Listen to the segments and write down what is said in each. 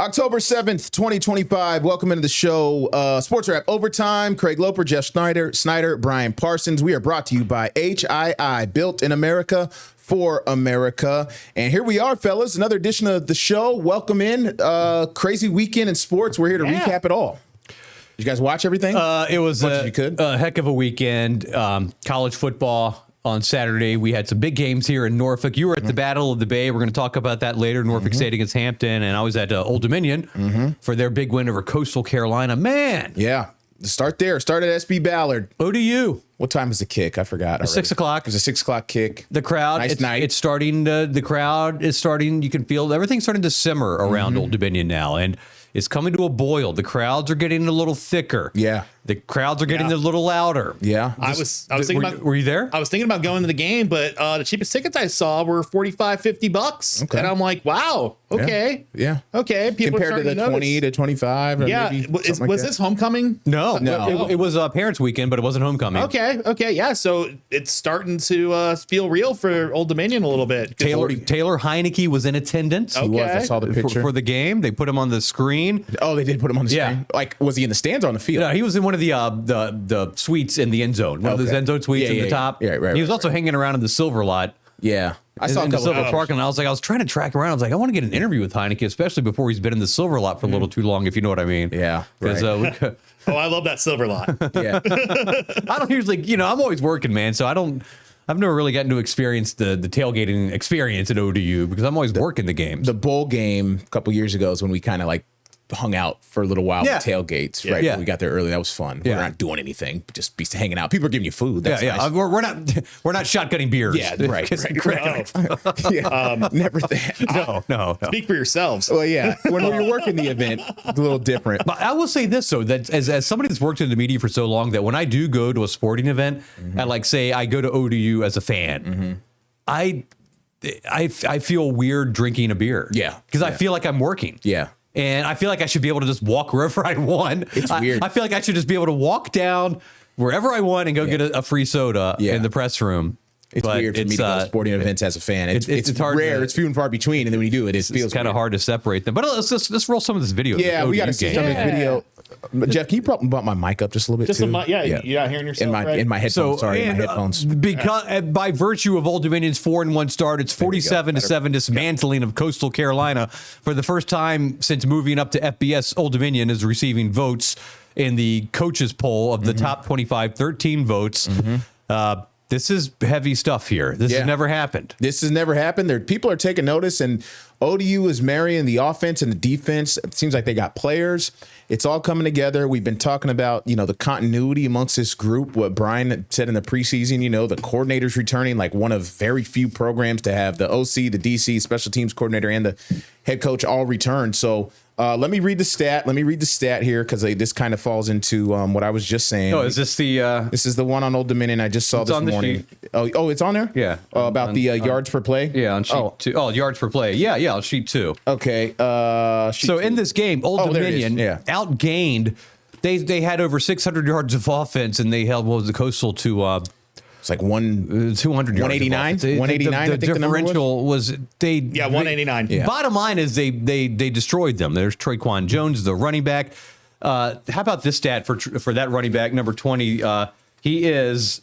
October 7th, 2025. Welcome into the show. Sportswrap Overtime. Craig Loper, Jeff Snyder, Brian Parsons. We are brought to you by HII, built in America for America. And here we are, fellas. Another edition of the show. Welcome in. Crazy weekend in sports. We're here to recap it all. Did you guys watch everything? It was a heck of a weekend. College football. On Saturday, we had some big games here in Norfolk. You were at the Battle of the Bay. We're going to talk about that later. Norfolk State against Hampton. And I was at Old Dominion for their big win over Coastal Carolina. Man. Yeah. Start there. Start at SB Ballard. ODU. What time is the kick? I forgot. 6 o'clock. It was a 6 o'clock kick. The crowd. It's starting. The crowd is starting. You can feel everything's starting to simmer around Old Dominion now. And it's coming to a boil. The crowds are getting a little thicker. Yeah. The crowds are getting a little louder. Yeah. I was thinking about. Were you there? I was thinking about going to the game, but the cheapest tickets I saw were $45-$50. Okay. And I'm like, wow. Okay. Yeah. Okay. People compared to the 20 to 25. Yeah. Was this homecoming? No. It was Parents' Weekend, but it wasn't homecoming. Okay. Yeah. So it's starting to feel real for Old Dominion a little bit. Taylor Heineke was in attendance. He was. I saw the picture for the game. They put him on the screen. Oh, they did put him on the screen. Yeah. Like, was he in the stands or on the field? No, he was in one of the suites in the end zone. One of those end zone suites in the top. Yeah, right. He was also hanging around in the Silver lot. Yeah. I saw in the Silver parking lot. I was trying to track around. I was like, I want to get an interview with Heineke, especially before he's been in the Silver lot for a little too long, if you know what I mean. Yeah. Because oh, I love that Silver lot. Yeah. I don't usually, I'm always working, man. So I've never really gotten to experience the tailgating experience at ODU because I'm always working the games. The bowl game a couple years ago is when we kind of like hung out for a little while with tailgates, right? Yeah. We got there early. That was fun. Yeah. We're not doing anything, just be hanging out. People are giving you food. That's nice. We're not shotgunning beers. Yeah, right. No. Never that. No. Speak for yourselves. Well, yeah. When you're working the event, it's a little different. But I will say this, though, that as somebody that's worked in the media for so long, that when I do go to a sporting event, and like say I go to ODU as a fan, I feel weird drinking a beer. Yeah. Because I feel like I'm working. Yeah. And I feel like I should be able to just walk wherever I want. It's weird. I feel like I should just be able to walk down wherever I want and go get a free soda in the press room. It's weird for me to go to sporting events as a fan. It's hard rare. It's few and far between. And then when you do it, it feels kind of hard to separate them. But let's roll some of this video. Yeah, we got to see some of this video. Jeff, can you probably bump my mic up just a little bit too? You're not hearing yourself in my headphones. my headphones. Because by virtue of Old Dominion's 4-1 start, it's 47-7 dismantling of Coastal Carolina. For the first time since moving up to FBS, Old Dominion is receiving votes in the coaches poll of the top 25, 13 votes. This is heavy stuff here. This has never happened. This has never happened. People are taking notice, and ODU is marrying the offense and the defense. It seems like they got players. It's all coming together. We've been talking about, the continuity amongst this group, what Brian said in the preseason, the coordinators returning, like one of very few programs to have the OC, the DC, special teams coordinator, and the head coach all return. So let me read the stat here because this kind of falls into what I was just saying. Oh, is this the? This is the one on Old Dominion I just saw this morning. Oh, it's on there? Yeah. About the yards per play? Yeah, on sheet 2. Oh, yards per play. Yeah, on sheet 2. Okay. Sheet 2. In this game, Old Dominion outgained. They had over 600 yards of offense, and they held the Coastal to. It's like 200 yards. 189? 189, the differential was 189. Yeah. Bottom line is they destroyed them. There's Traquan Jones, the running back. How about this stat for that running back, number 20? He is.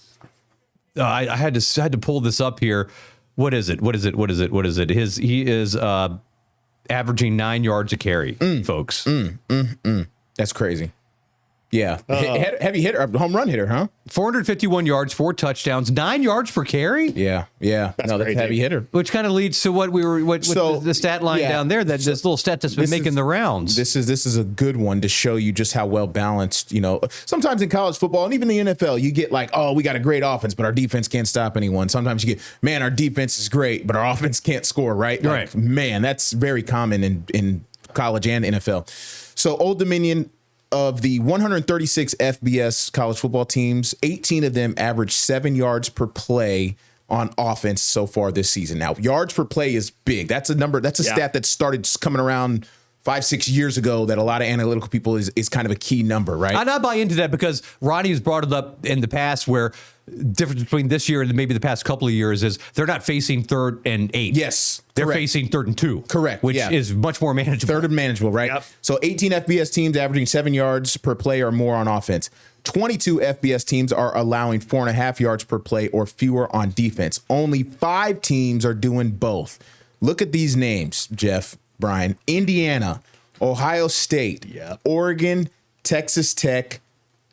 I had to pull this up here. What is it? He is averaging 9 yards a carry, folks. That's crazy. Yeah. Heavy hitter, home run hitter, huh? 451 yards, 4 touchdowns, 9 yards per carry. Yeah. That's a heavy hitter. Which kind of leads to what the stat line down there. That this little stat that's been making the rounds. This is a good one to show you just how well balanced. Sometimes in college football and even the NFL, you get like, oh, we got a great offense, but our defense can't stop anyone. Sometimes you get, man, our defense is great, but our offense can't score. Right. Right. Man, that's very common in college and NFL. So Old Dominion. Of the 136 FBS college football teams, 18 of them average 7 yards per play on offense so far this season. Now, yards per play is big. That's a number. That's a stat that started coming around 5-6 years ago that a lot of analytical people is kind of a key number, right? I buy into that because Ronnie has brought it up in the past where difference between this year and maybe the past couple of years is they're not facing 3rd and 8. Yes. They're correct. facing 3rd and 2. Correct. Which is much more manageable. 3rd and manageable, right? Yep. So 18 FBS teams averaging 7 yards per play or more on offense. 22 FBS teams are allowing 4.5 yards per play or fewer on defense. Only 5 teams are doing both. Look at these names, Jeff, Brian. Indiana, Ohio State, Oregon, Texas Tech,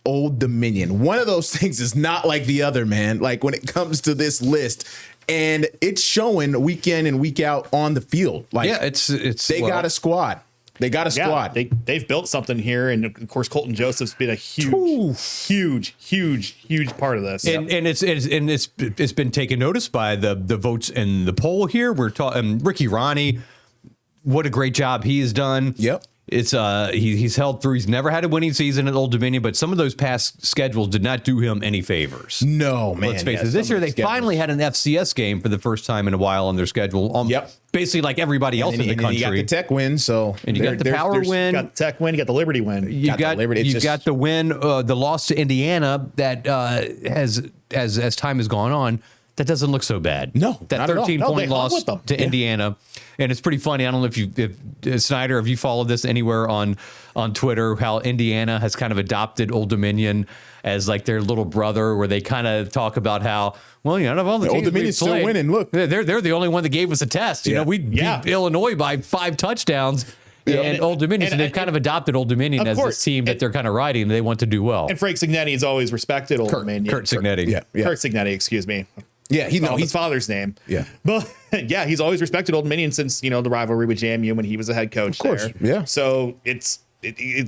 Old Dominion. One of those things is not like the other, man. Like when it comes to this list, and it's showing week in and week out on the field. Like they got a squad. They got a squad. They've built something here, and of course Colton Joseph's been a huge part of this. And it's been taken notice by the votes in the poll here. We're talking Ricky Ronnie. What a great job he has done. Yep. It's he's held through. He's never had a winning season at Old Dominion, but some of those past schedules did not do him any favors. No, man. Let's face it. This year they finally had an FCS game for the first time in a while on their schedule. Basically like everybody else in the country. And you got the Tech win, and you got the Power win. You got the Tech win. You got the Liberty win. You got the win. The loss to Indiana that has as time has gone on. That doesn't look so bad. No, that 13-point loss to Indiana, and it's pretty funny. I don't know if Snyder, have you followed this anywhere on Twitter? How Indiana has kind of adopted Old Dominion as like their little brother, where they kind of talk about how out of all the teams Old Dominion's still winning. Look, they're the only one that gave us a test. You know, we beat Illinois by 5 touchdowns. And Old Dominion, so they've kind of adopted Old Dominion as this team that they're kind of riding, and they want to do well. And Frank Cignetti has always respected Old Dominion. Kurt Cignetti. Kurt Cignetti, excuse me. Yeah, he's his father's name. Yeah. But he's always respected Old Dominion since, the rivalry with JMU when he was a head coach. Of course. There. Yeah. So it's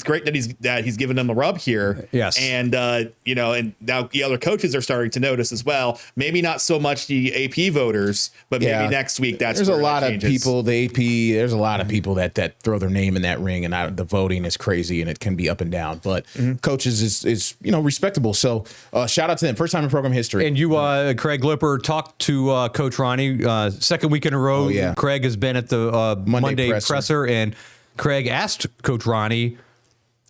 great that he's given them the rub here. Yes. And and now the other coaches are starting to notice as well. Maybe not so much the AP voters, but maybe next week there's a lot of people, the AP, there's a lot of people that throw their name in that ring, and the voting is crazy and it can be up and down. But coaches is respectable. So shout out to them. First time in program history. And you, Craig Lipper, talked to Coach Ronnie second week in a row. Craig has been at the Monday presser, and Craig asked Coach Ronnie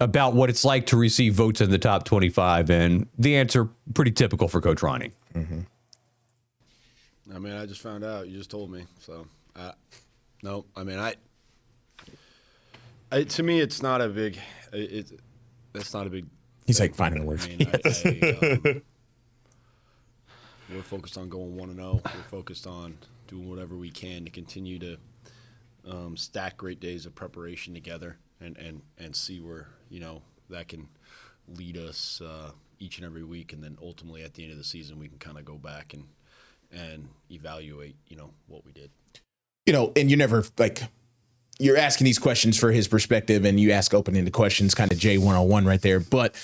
about what it's like to receive votes in the top 25, and the answer pretty typical for Coach Ronnie. Mm-hmm. I mean, I just found out. You just told me, so no. I mean, to me, it's not a big. It's not a big. He's like finding the words. I mean, we're focused on going 1-0. We're focused on doing whatever we can to continue to stack great days of preparation together and see where that can lead us each and every week, and then ultimately at the end of the season we can kind of go back and evaluate what we did. And you never you're asking these questions for his perspective, and you ask open-ended questions, kind of J101 right there. But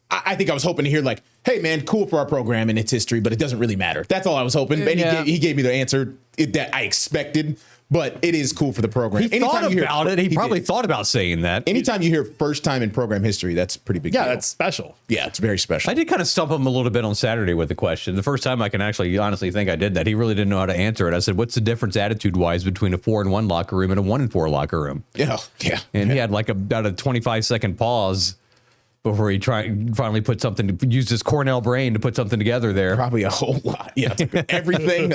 I think I was hoping to hear hey man, cool for our program and its history, but it doesn't really matter. That's all I was hoping. And he gave me the answer that I expected. But it is cool for the program. He thought about it. He probably thought about saying that. Anytime you hear first time in program history, that's pretty big. Yeah, that's special. Yeah, it's very special. I did kind of stump him a little bit on Saturday with the question. The first time I can actually honestly think I did that. He really didn't know how to answer it. I said, "What's the difference attitude-wise between a 4-1 locker room and a 1-4 locker room?" Yeah. And he had about a 25-second pause before he finally used his Cornell brain to put something together there. Probably a whole lot. Yeah, everything.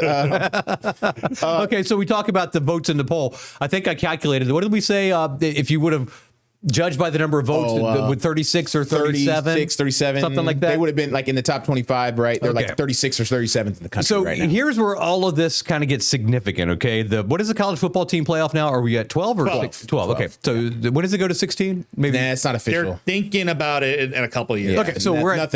Okay, so we talk about the votes in the poll. I think I calculated. What did we say? If you would have judged by the number of votes with 36 or 37? 36, 37. Something like that? They would have been in the top 25, right? They're 36 or 37th in the country right now. So here's where all of this kind of gets significant, okay? What is the college football team playoff now? Are we at 12 or 12? Okay. So when does it go to 16? Maybe. Nah, it's not official. They're thinking about it in a couple of years. Yeah, okay, so we're at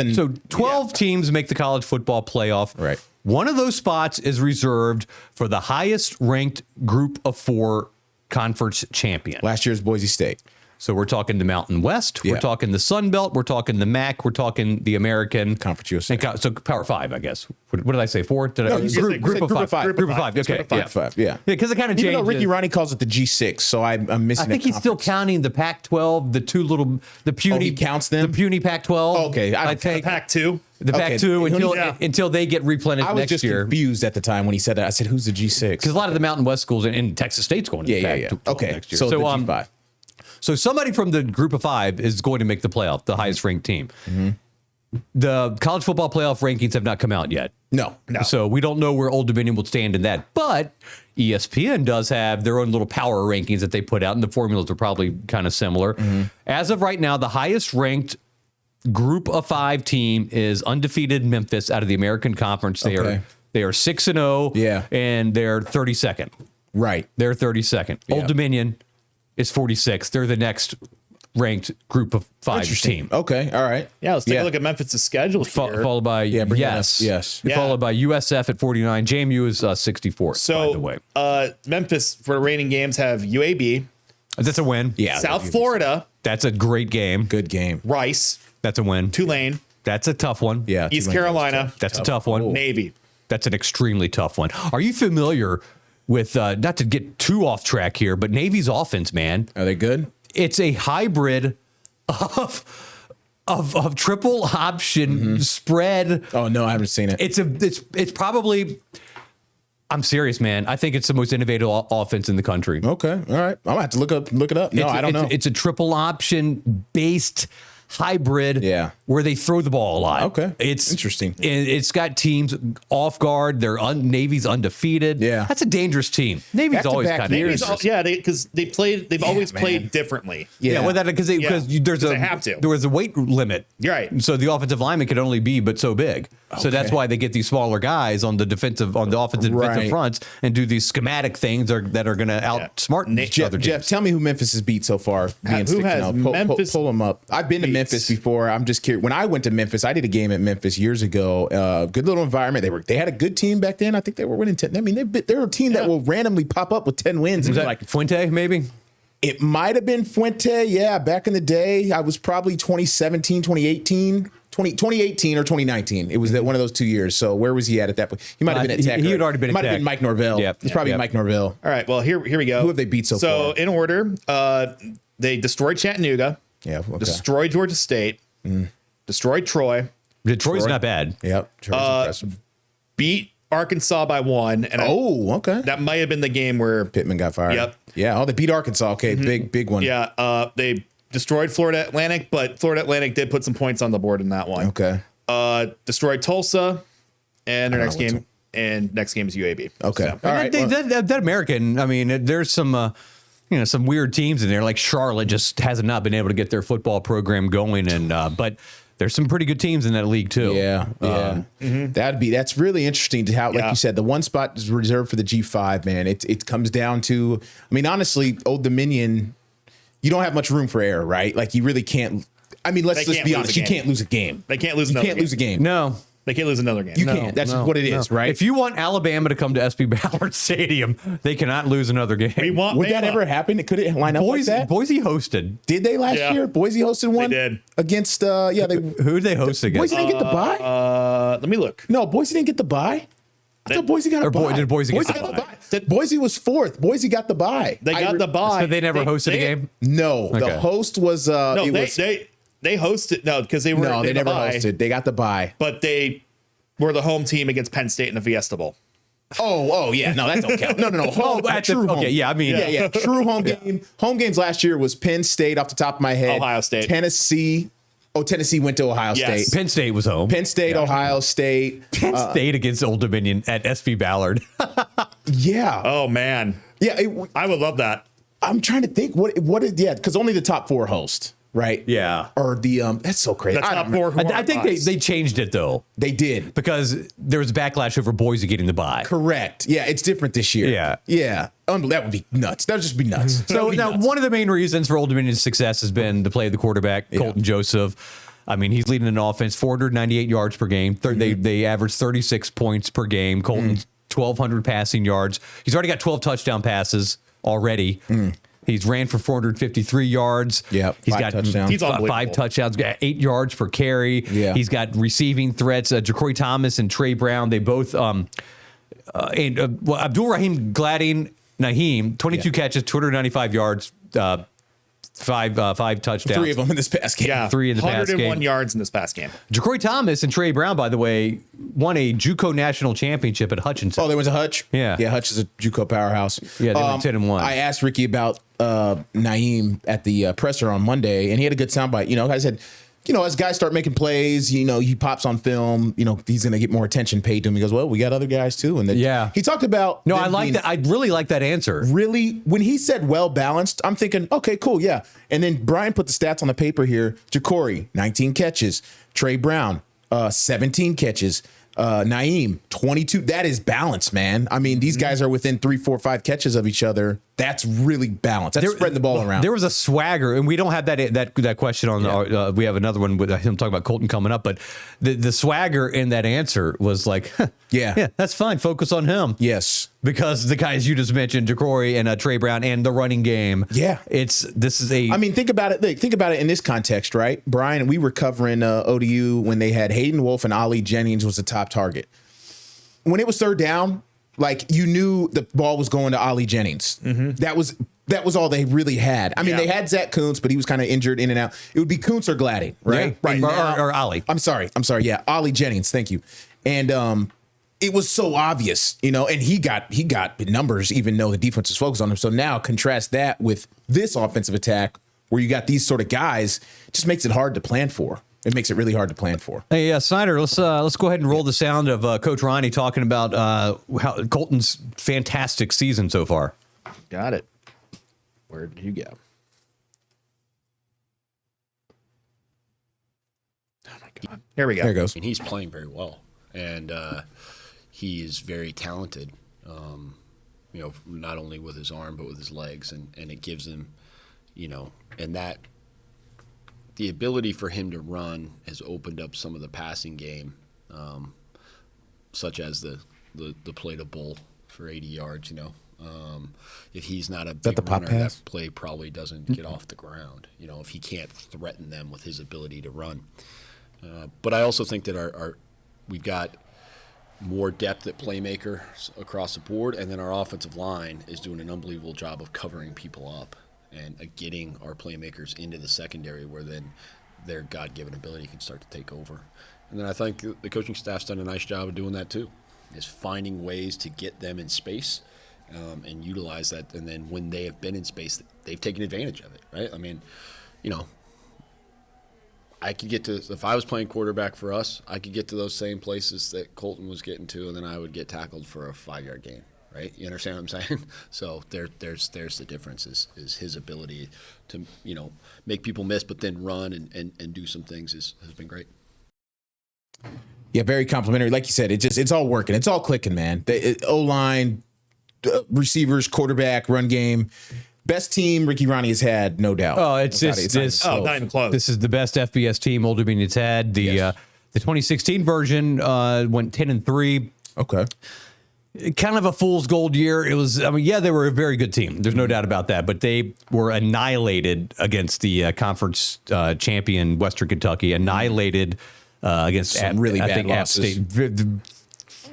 12 teams make the college football playoff. Right. One of those spots is reserved for the highest ranked group of 4 conference champion. Last year's Boise State. So we're talking the Mountain West, we're talking the Sun Belt, we're talking the MAC, we're talking the American Conference USA. So Power 5, I guess. What did I say? 4? Group of five. Group of 5. Okay. Group of five. Yeah. Because it kind of changed. Even though Ricky Ronnie calls it the G6, so I'm missing. I think he's still counting the Pac-12, the puny. He counts them. The puny Pac-12. Okay. I take Pac-2. The Pac-2 until they get replenished next year. I was just confused at the time when he said that. I said, "Who's the G6?" Because a lot of the Mountain West schools and Texas State's going to the Pac-12 Okay. next year. So the G5. So somebody from the group of 5 is going to make the playoff, the highest ranked team. The college football playoff rankings have not come out yet. No. So we don't know where Old Dominion will stand in that. But ESPN does have their own little power rankings that they put out, and the formulas are probably kind of similar. As of right now, the highest ranked group of 5 team is undefeated Memphis out of the American Conference. They are 6-0. Yeah. And they're 32nd. Right. They're 32nd. Yeah. Old Dominion is 46th. They're the next ranked group of 5 team. Okay. All right. Yeah, let's take a look at Memphis' schedule here. Followed by yes. Yeah. Followed by USF at 49. JMU is 64th, So, by the way. Memphis for the reigning games have UAB, That's a win. Yeah. South Florida, That's a great game. Good game. Rice, That's a win. Tulane, That's a tough one. Yeah. East Tulane Carolina, That's a tough one. Navy. That's an extremely tough one. Are you familiar with, not to get too off track here, but Navy's offense, man? Are they good? It's a hybrid of triple option spread. Oh no, I haven't seen it. It's probably, I'm serious, man. I think it's the most innovative offense in the country. Okay. All right. I'm gonna have to look it up. No, I don't know. It's a triple option based hybrid where they throw the ball a lot. Okay. It's interesting. It's got teams off guard. Navy's undefeated. Yeah. That's a dangerous team. Navy's always Back-to-back kind of years. Because they've always played differently. Yeah, well, because They have to. there was a weight limit. You're right. So the offensive lineman could only be but so big. So that's why they get these smaller guys on the offensive and defensive fronts and do these schematic things that are going to outsmart other teams. Jeff, tell me who Memphis has beat so far. Who has Memphis? Pull them up. I've been to Memphis before. I'm just curious. When I went to Memphis, I did a game at Memphis years ago. Good little environment. They had a good team back then. I think they were winning 10. I mean, they're a team that will randomly pop up with 10 wins. Was that like Fuente, maybe? It might have been Fuente. Yeah, back in the day. I was probably 2017, 2018. 2018 or 2019. It was one of those 2 years. So where was he at that point? He might have been at Tech. He had already been at Tech. Might have been Mike Norvell. Yep. It's probably Mike Norvell. All right. Well, here we go. Who have they beat so far? So in order, they destroyed Chattanooga. Yeah. Okay. Destroyed Georgia State. Destroyed Troy. Detroit's not bad. Yep. Troy's impressive. Beat Arkansas by 1. And okay. that might have been the game where Pittman got fired. Yep. Yeah. Oh, they beat Arkansas. Okay. Big one. Yeah. They destroyed Florida Atlantic, but Florida Atlantic did put some points on the board in that one. Okay. Destroyed Tulsa, and their next game is UAB. Okay. So. All right. That American, I mean, there's some some weird teams in there. Like Charlotte just has not been able to get their football program going, and but there's some pretty good teams in that league too. Yeah. That's really interesting to how, like you said, the one spot is reserved for the G5, man. It comes down to, I mean, honestly, Old Dominion, you don't have much room for error, right? Like you really can't. I mean, let's be honest. You can't lose a game. They can't lose. You can't lose a game. No. They can't lose another game. You can't. That's just what it is, right? If you want Alabama to come to SB Ballard Stadium, they cannot lose another game. Would that ever happen? Could it line up like that? Boise hosted. Did they last year? Boise hosted one? They did. Against, who did they host against? Boise didn't get the bye? Let me look. No, Boise didn't get the bye. I thought Boise got a bye. Did Boise get the bye? Boise was 4th. Boise got the bye. They got the bye. So they never hosted a game? No. Okay. The host was... They hosted. No, because they were... No, they never hosted. They got the bye. But they were the home team against Penn State in the Fiesta Bowl. Oh, yeah. No, that don't count. No. Home, true home. Okay, yeah, I mean... Yeah. True home game. Home games last year was Penn State off the top of my head. Ohio State. Tennessee. Oh, Tennessee went to Ohio State. Penn State was home. Penn State, Ohio State. Penn State against Old Dominion at SB Ballard. Yeah. Oh, man. Yeah. I would love that. I'm trying to think because only the top 4 host. Right. Yeah. Or the that's so crazy. The top 4 I think they changed it though. They did because there was backlash over Boise getting the bye. Correct. Yeah, it's different this year. Yeah. That would be nuts. That would just be nuts. So now one of the main reasons for Old Dominion's success has been the play of the quarterback, Colton Joseph. I mean, he's leading an offense, 498 yards per game. They average 36 points per game. Colton's 1,200 passing yards. He's already got 12 touchdown passes already. He's ran for 453 yards. Yeah, he's got touchdowns. He's 5 touchdowns, 8 yards per carry. Yeah. He's got receiving threats. Ja'Cory Thomas and Trey Brown, they both Abdul Rahim Naheem, 22 catches, 295 yards, 5 touchdowns. 3 of them in this past game. Yeah, 3 in the past game. 101 yards in this past game. Ja'Cory Thomas and Trey Brown, by the way, won a JUCO national championship at Hutchinson. Oh, they went to Hutch? Yeah. Yeah, Hutch is a JUCO powerhouse. Yeah, they went 10-1. I asked Ricky about Naeem at the presser on Monday, and he had a good soundbite. I said, as guys start making plays, he pops on film, he's going to get more attention paid to him. He goes, well, we got other guys too. And then he talked about. No, I like that. I really like that answer. Really, when he said well balanced, I'm thinking, okay, cool, yeah. And then Brian put the stats on the paper here. Ja'Cory, 19 catches. Trey Brown, 17 catches. Naeem, 22. That is balance, man. I mean, these guys are within 3, 4, 5 catches of each other. That's really balanced. That's spreading the ball around. There was a swagger, and we don't have that question on. We have another one with him talking about Colton coming up, but the swagger in that answer was like, yeah, that's fine. Focus on him. Yes, because the guys you just mentioned, Ja'Cory and Trey Brown, and the running game. Yeah, this is a. I mean, think about it. Think about it in this context, right, Brian? We were covering ODU when they had Hayden Wolf and Ollie Jennings was the top target. When it was third down, like you knew the ball was going to Ollie Jennings. Mm-hmm. That was all they really had. I mean, they had Zach Kuntz, but he was kind of injured in and out. It would be Kuntz or Gladdy, right? Yeah, right. Or Ollie. I'm sorry. Yeah, Ollie Jennings. Thank you. And it was so obvious, and he got numbers, even though the defense is focused on him. So now contrast that with this offensive attack where you got these sort of guys, it just makes it hard to plan for. It makes it really hard to plan for. Hey, Snyder, let's go ahead and roll the sound of Coach Ronnie talking about how Colton's fantastic season so far. Got it. Where did you go? Oh my God! Here we go. There it goes. And he's playing very well, and he is very talented. Not only with his arm but with his legs, and it gives him, and that. The ability for him to run has opened up some of the passing game, such as the play to Bull for 80 yards. If he's not a big runner, that play probably doesn't get off the ground. If he can't threaten them with his ability to run. But I also think that we've got more depth at playmaker across the board, and then our offensive line is doing an unbelievable job of covering people up and getting our playmakers into the secondary where then their God-given ability can start to take over. And then I think the coaching staff's done a nice job of doing that too, is finding ways to get them in space and utilize that. And then when they have been in space, they've taken advantage of it, right? I mean, I could get to, if I was playing quarterback for us, I could get to those same places that Colton was getting to, and then I would get tackled for a 5-yard gain. Right, you understand what I'm saying? So there's the difference is his ability to make people miss, but then run and do some things has been great. Yeah, very complimentary. Like you said, it's all working. It's all clicking, man. O-line, receivers, quarterback, run game. Best team Ricky Ronnie has had, no doubt. Oh, it's not even close. This is the best FBS team Old Dominion's had. The 2016 version went 10-3. Okay. Kind of a fool's gold year. It was, they were a very good team. There's no doubt about that. But they were annihilated against the conference champion Western Kentucky. Annihilated against some really bad losses. App State.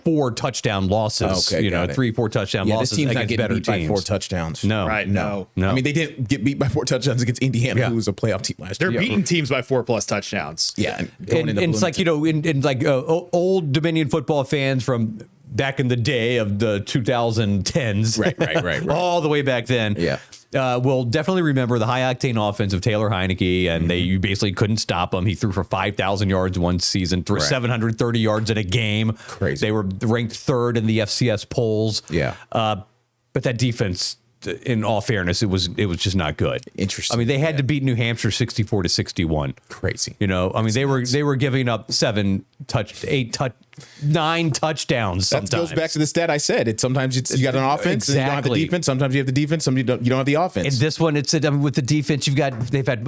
4 touchdown losses. Okay, 3-4 touchdown losses this team's against not getting better beat teams. by 4 touchdowns. No, right? No. I mean, they didn't get beat by 4 touchdowns against Indiana, who was a playoff team last year. They're beating teams by 4+ touchdowns. Yeah, and it's like old Dominion football fans from back in the day of the 2010s, right. all the way back then. Yeah. Will definitely remember the high-octane offense of Taylor Heineke, and you basically couldn't stop him. He threw for 5,000 yards one season, threw 730 yards in a game. Crazy. They were ranked 3rd in the FCS polls. Yeah. But that defense, in all fairness, it was just not good. Interesting. I mean, they had to beat New Hampshire 64-61. Crazy. They were giving up 9 touchdowns sometimes. That goes back to the stat I said. You got an offense, and you don't have the defense. Sometimes you have the defense, sometimes you don't have the offense. And this one, with the defense, they've had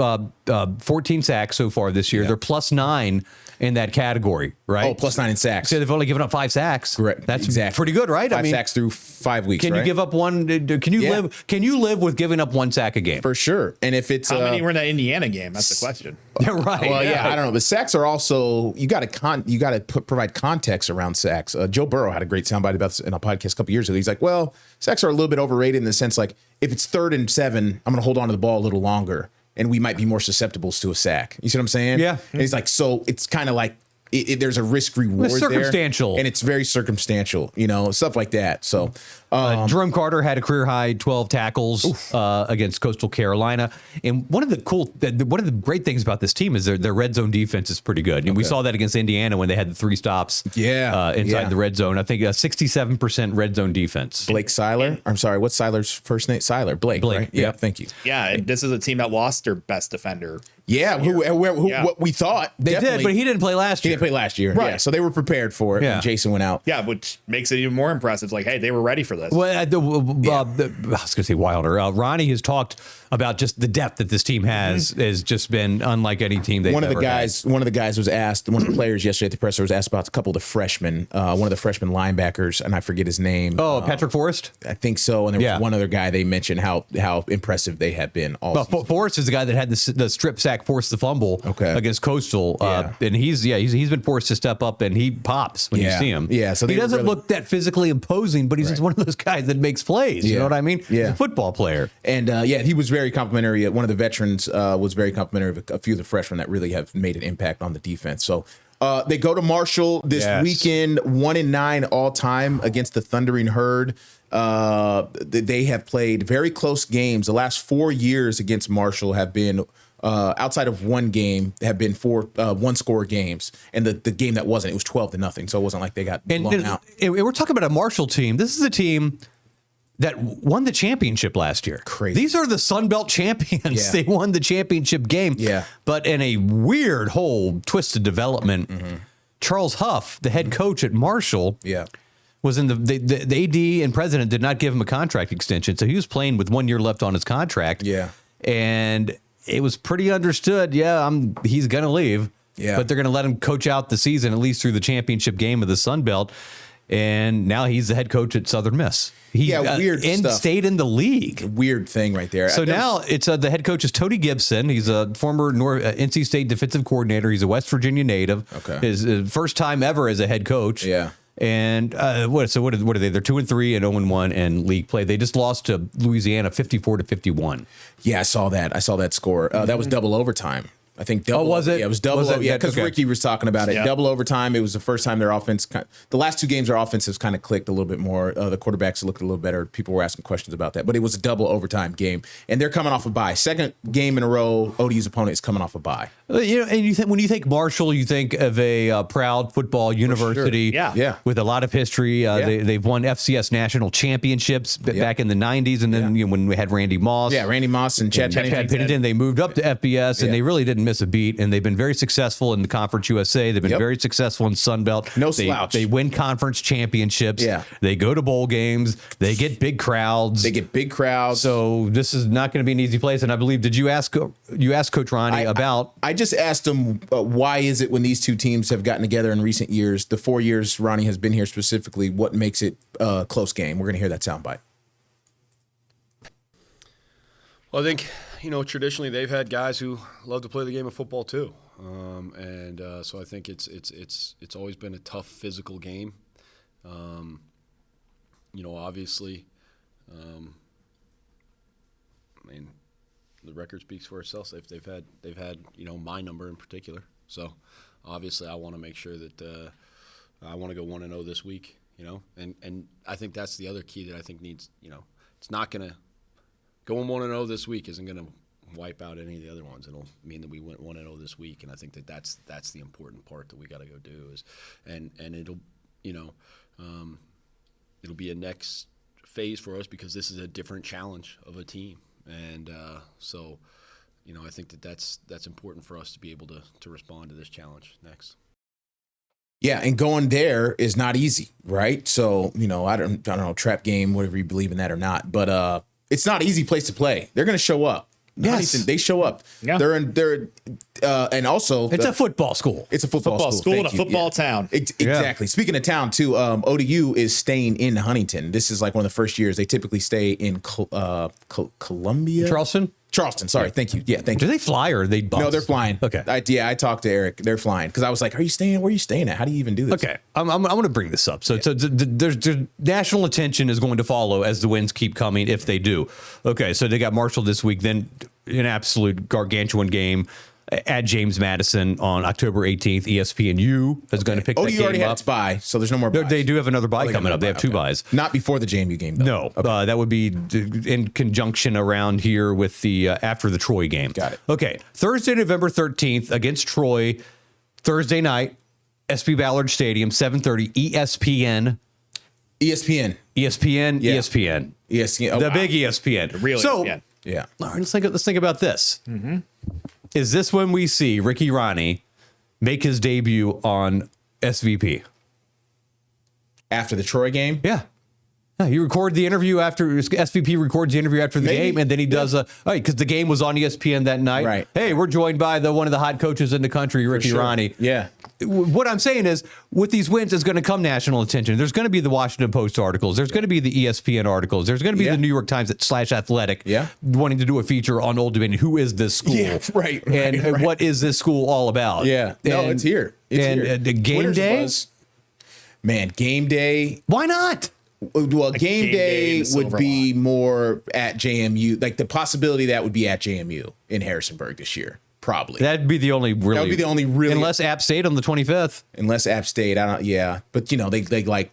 14 sacks so far this year. Yeah. They're +9 in that category, right? Oh, +9 in sacks. So they've only given up 5 sacks. Correct. That's pretty good, right? 5 sacks through 5 weeks. Can you give up one? Can you live with giving up 1 sack a game? For sure. And if it's how many were in that Indiana game? That's the question. Right. Well, yeah, I don't know. The sacks are also you got to provide context around sacks. Joe Burrow had a great soundbite about this in a podcast a couple years ago. He's like, well, sacks are a little bit overrated in the sense like if it's 3rd and 7, I'm going to hold on to the ball a little longer. and we might be more susceptible to a sack. You see what I'm saying? Yeah. And it's like, so it's kind of like, there's a risk reward It's circumstantial. there, and it's very circumstantial, stuff like that. So Jerome Carter had a career high 12 tackles against Coastal Carolina, and one of the great things about this team is their red zone defense is pretty good. And we saw that against Indiana when they had the 3 stops inside the red zone. I think 67% red zone defense. Blake Seiler. I'm sorry, what's Seiler's first name? Seiler. Blake. Right? Yeah. Thank you. Yeah, and this is a team that lost their best defender. Yeah, what we thought they did, but he didn't play last year. He didn't play last year, right? Yeah, so they were prepared for it. Yeah. When Jason went out. Yeah, which makes it even more impressive. Like, hey, they were ready for this. Well, I was going to say Wilder. Ronnie has talked about just the depth that this team has just been unlike any team they've One of the ever guys was asked. One of the players yesterday at the presser was asked about a couple of the freshmen. One of the freshman linebackers, and I forget his name. Oh, Patrick Forrest. I think so. And there was one other guy. They mentioned how impressive they have been. All Forrest is the guy that had the strip sack, forced the fumble against Coastal, and he's been forced to step up, and he pops when you see him. Yeah, so he doesn't look that physically imposing, but he's just one of those guys that makes plays. You know what I mean? Yeah, he's a football player. And he was very complimentary. One of the veterans was very complimentary of a few of the freshmen that really have made an impact on the defense. So they go to Marshall this weekend, 1-9 all time against the Thundering Herd. They have played very close games. The last 4 years against Marshall have been outside of one game, have been 4 one-score games, and the game that wasn't, it was 12-0. So it wasn't like they got blown out. And we're talking about a Marshall team. This is a team that won the championship last year. Crazy. These are the Sun Belt champions. Yeah. They won the championship game. Yeah. But in a weird whole twisted development, Charles Huff, the head coach at Marshall, was in the AD and president did not give him a contract extension. So he was playing with 1 year left on his contract. Yeah. And it was pretty understood. He's going to leave. Yeah. But they're going to let him coach out the season, at least through the championship game of the Sun Belt. And now he's the head coach at Southern Miss. He weird stuff. Stayed in the league. Weird thing right there. So now it's the head coach is Tony Gibson. He's a former NC State defensive coordinator. He's a West Virginia native. Okay. His first time ever as a head coach. Yeah. And what are they? They're 2-3 and 0-1 in league play. They just lost to Louisiana 54-51. Yeah, I saw that score. That was double overtime. I think double. Oh, was it? Yeah, it was double. Because Ricky was talking about it. Yeah. Double overtime. It was the first time their offense. The last 2 games, their offense has kind of clicked a little bit more. The quarterbacks looked a little better. People were asking questions about that, but it was a double overtime game, and they're coming off a bye. Second game in a row, ODU's opponent is coming off a bye. And when you think Marshall, you think of a proud football university, with a lot of history. They've won FCS national championships back in the '90s, and then when we had Randy Moss, Randy Moss and Chad Pennington, they moved up to FBS, and they really didn't miss a beat. And they've been very successful in the Conference USA. They've been very successful in Sun Belt. No slouch. They win conference championships. Yeah. They go to bowl games. They get big crowds. So this is not going to be an easy place. And I believe, did you ask Coach Ronnie about? I just asked him why is it when these two teams have gotten together in recent years, the 4 years Ronnie has been here specifically, what makes it a close game? We're going to hear that soundbite. Well, I think, traditionally they've had guys who love to play the game of football too. So I think it's always been a tough physical game. Obviously, the record speaks for itself. They've had my number in particular. So obviously I want to make sure that I want to go 1-0 this week, and I think that's the other key that I think needs, it's not going to going 1-0 this week isn't going to wipe out any of the other ones. It'll mean that we went 1-0 this week, and I think that's the important part that we got to go do is, and it'll it'll be a next phase for us because this is a different challenge of a team, and so I think that's important for us to be able to respond to this challenge next. Yeah, and going there is not easy, right? So I don't know, trap game, whatever you believe in that or not, but it's not an easy place to play. They're going to show up. Yes, they show up. Yeah. And also it's a football school. It's a football school in a football town. Exactly. Speaking of town too, ODU is staying in Huntington. This is like one of the first years they typically stay in Columbia, Charleston. Sorry. Thank you. Yeah. Thank Do you. they fly or are they bus? No, they're flying. Okay. I talked to Eric. They're flying because I was like, "Are you staying? Where are you staying at? How do you even do this?" Okay, I'm going to bring this up. So there's national attention is going to follow as the wins keep coming if they do. Okay, so they got Marshall this week, then an absolute gargantuan game at James Madison on October 18th. ESPNU is going to pick that ODU game already had up. its bye, so there's no more buys. They do have another bye they got coming another up. They have bye, two okay. buys. Not before the JMU game, though. No, that would be in conjunction around here with the after the Troy game. Got it. Okay, Thursday, November 13th against Troy. Thursday night, SB Ballard Stadium, 7:30. ESPN. ESPN. ESPN. Yeah. ESPN. ESPN. Oh, The wow. big ESPN. The real so, ESPN. Yeah. all right, let's think about this. Is this when we see Ricky Ronnie make his debut on SVP? After the Troy game. Yeah. He recorded the interview after SVP records the interview after the Maybe. game, and then he does because the game was on ESPN that night. Right. Hey, we're joined by one of the hot coaches in the country, Ricky Sure. Ronnie. Yeah. What I'm saying is, with these wins, it's going to come national attention. There's going to be the Washington Post articles. There's going to be the ESPN articles. There's going to be Yeah. the New York Times / Athletic. Yeah. Wanting to do a feature on Old Dominion. Who is this school? Yeah, right, And right. what is this school all about? Yeah. No, And- it's here. It's and here. the game Twitter's day. buzz. Man, game day. Why not? Well, game game day day in the would Silver be more at JMU. Like the possibility that would be at JMU in Harrisonburg this year, probably. That'd be the only really. That would be the only really, unless App State on the 25th. unless App State. I don't. Yeah, but you know they like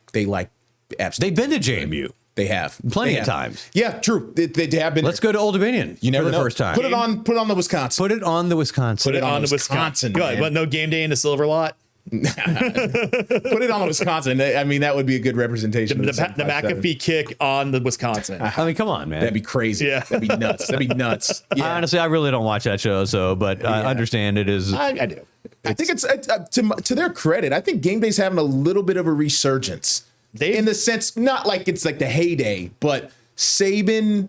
App State. They've been to JMU. They have Plenty They of have. times. Yeah, true. They have been. Let's go to Old Dominion. You never for the know. first time. Put it on the Wisconsin. Put it on the Wisconsin. Put it on the Wisconsin, Wisconsin. man. But no game day in the Silver Lot. Put it on the Wisconsin. I mean, that would be a good representation. The of the McAfee kick on the Wisconsin. I mean, come on, man. That'd be crazy. Yeah. That'd be nuts. That'd be nuts. Yeah. Honestly, I really don't watch that show, but I understand it is. I do. I think it's to their credit. I think game day's having a little bit of a resurgence. In the sense, not like it's like the heyday, but Saban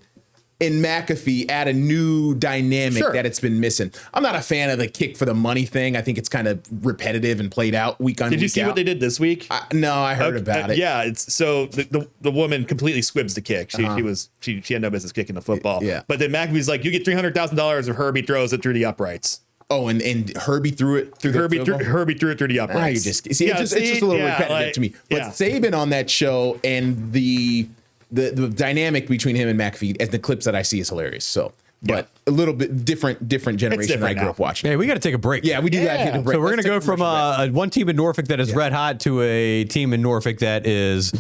and McAfee add a new dynamic Sure. that it's been missing. I'm not a fan of the kick for the money thing. I think it's kind of repetitive and played out week on week. Did you see what they did this week? No, I heard about it. Yeah, it's so the woman completely squibs the kick. She had no business kicking the football. Yeah. But then McAfee's like, you get $300,000 if Herbie throws it through the uprights. Oh, and Herbie threw it through Herbie the field goal? Herbie threw it through the uprights. Now you just see, it's just a little repetitive to me. But Saban on that show and the dynamic between him and McAfee and the clips that I see is hilarious. So, but a little bit different generation I different grew now. up watching. Hey, we got to take a break. Yeah, we do that. Hit a break. So we're going Let's to go take a from commercial break. one team in Norfolk that is red hot to a team in Norfolk that is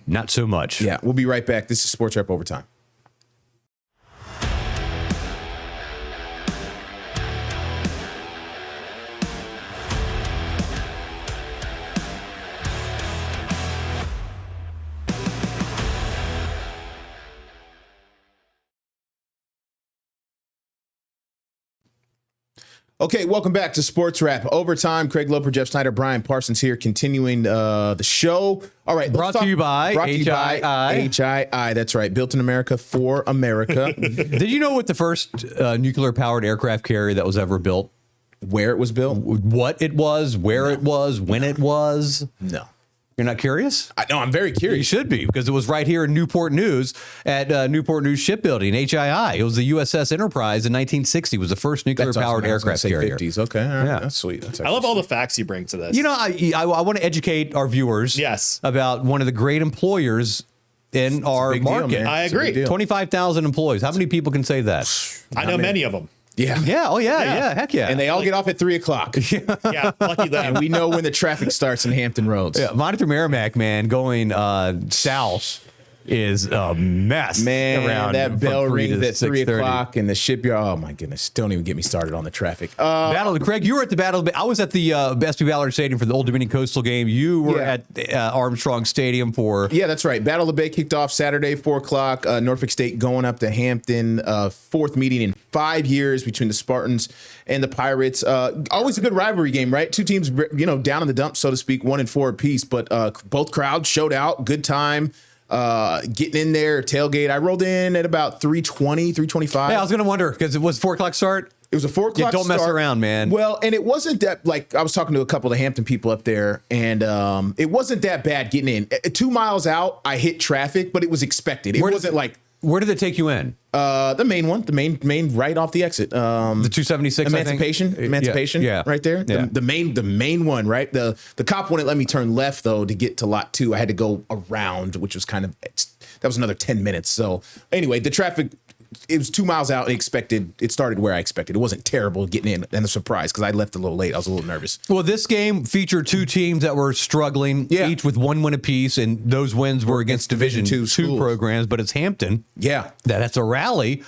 not so much. Yeah, we'll be right back. This is Sportswrap Overtime. Okay, welcome back to Sports Wrap Overtime. Craig Loper, Jeff Snyder, Brian Parsons here, continuing the show. All right, Brought to you by HII. HII, that's right. Built in America for America. Did you know what the first nuclear-powered aircraft carrier that was ever built? Where it was built? What it was, where it was, when it was? No. You're not curious? I know, I'm very You curious. should be, because it was right here in Newport News at Newport News Shipbuilding, HII. It was the USS Enterprise in 1960. It was the first nuclear-powered aircraft carrier. 50s. Okay, all right. Yeah. That's sweet. That's I love all the facts you bring to this. You know, I want to educate our viewers Yes. about one of the great employers in our big deal, market. man. I It's a big agree. deal. 25,000 employees. How many people can say that? I know many of them. Yeah. Yeah. Oh, yeah. Heck yeah. And they all get off at 3 o'clock. Yeah, lucky them. And we know when the traffic starts in Hampton Roads. Yeah, Monitor Merrimack, man, going south is a mess. Man, around that from bell 3 to rings at 3 6:30. o'clock in the shipyard. Oh, my goodness. Don't even get me started on the traffic. Battle of Craig, you were at the Battle of I was at the SB Ballard Stadium for the Old Dominion Coastal game. You were Yeah. at Armstrong Stadium for Yeah, that's right. Battle of the Bay kicked off Saturday, 4 o'clock. Norfolk State going up to Hampton. Fourth meeting in 5 years between the Spartans and the Pirates. Always a good rivalry game, right? Two teams, down in the dumps, so to speak, 1-4 apiece. But both crowds showed out. Good time. Getting in there, tailgate. I rolled in at about 3:20, 3:25. Yeah, I was gonna wonder because it was 4 o'clock start. It was a 4 o'clock don't mess start. around, man. Well, and it wasn't that, like, I was talking to a couple of Hampton people up there, and it wasn't that bad getting in. 2 miles out, I hit traffic, but it was expected. It wasn't like Where did it take you in? The main one, the main right off the exit. The 276, Emancipation, yeah. right there. Yeah. The main one, right? The cop wouldn't let me turn left though to get to lot 2. I had to go around, which was that was another 10 minutes. So anyway, the traffic, it was 2 miles out. It started where I expected. It wasn't terrible getting in, and a surprise because I left a little late. I was a little nervous. Well, this game featured 2 teams that were struggling, each with 1 win apiece, and those wins were against Division II programs. But it's Hampton. Yeah, that's a rally.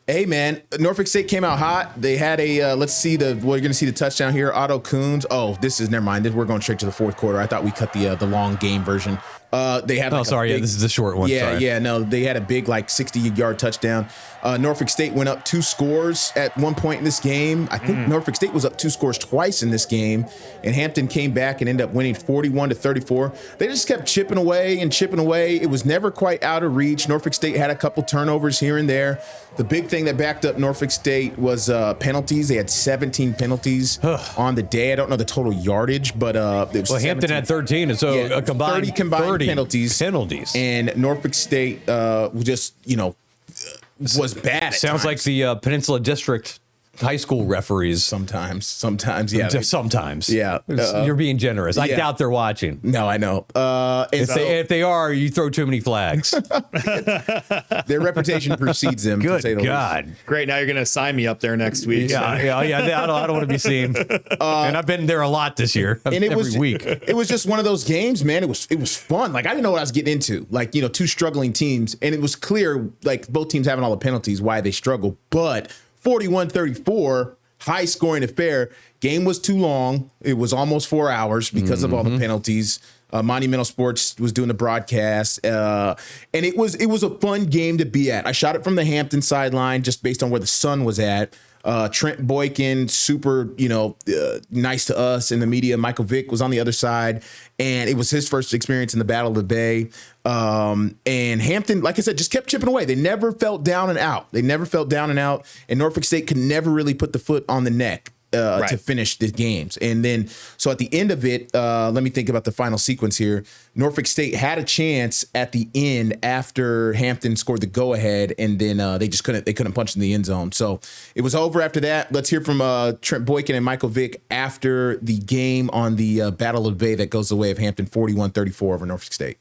Hey man, Norfolk State came out hot. They had a we're going to see the touchdown here. Otto Coombs. Oh, never mind. We're going straight to the fourth quarter. I thought we cut the long game version. They had. This is the short one. No, they had a big 60-yard touchdown. Norfolk State went up 2 scores at one point in this game. I think Norfolk State was up 2 scores twice in this game, and Hampton came back and ended up winning 41-34. They just kept chipping away. It was never quite out of reach. Norfolk State had a couple turnovers here and there. The big thing that backed up Norfolk State was penalties. They had 17 penalties on the day. I don't know the total yardage, but it was Hampton had 13, and so a combined 30 combined penalties. And Norfolk State was bad. Sounds like the Peninsula District high school referees. Sometimes, yeah. Sometimes. Yeah. You're being generous. I doubt they're watching. No, I know. If they are, you throw too many flags. Their reputation precedes them. Good to say the God. least. Great. Now you're going to assign me up there next week. Yeah. I don't want to be seen. And I've been there a lot this year. And every week. It was just one of those games, man. It was fun. I didn't know what I was getting into. 2 struggling teams. And it was clear, both teams having all the penalties, why they struggle. But 41-34, high scoring affair. Game was too long. It was almost 4 hours because of all the penalties. Monumental Sports was doing the broadcast, and it was a fun game to be at. I shot it from the Hampton sideline just based on where the sun was at. Trent Boykin, super, nice to us in the media. Michael Vick was on the other side, and it was his first experience in the Battle of the Bay. And Hampton, like I said, just kept chipping away. They never felt down and out. And Norfolk State could never really put the foot on the neck. To finish the games. And then, so at the end of it, let me think about the final sequence here. Norfolk State had a chance at the end after Hampton scored the go-ahead, and then they couldn't punch in the end zone. So it was over after that. Let's hear from Trent Boykin and Michael Vick after the game on the Battle of the Bay that goes the way of Hampton 41-34 over Norfolk State.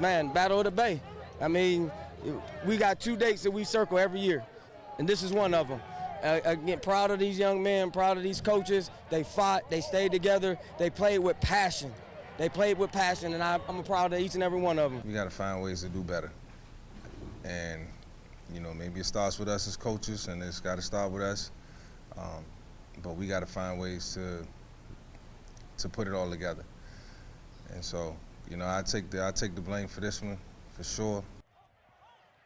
Man, Battle of the Bay. I mean, we got 2 dates that we circle every year, and this is one of them. Again, proud of these young men, proud of these coaches. They fought, they stayed together, they played with passion. And I'm proud of each and every one of them. We got to find ways to do better. And, maybe it starts with us as coaches, and it's got to start with us. But we got to find ways to put it all together. And so, I take the blame for this one, for sure.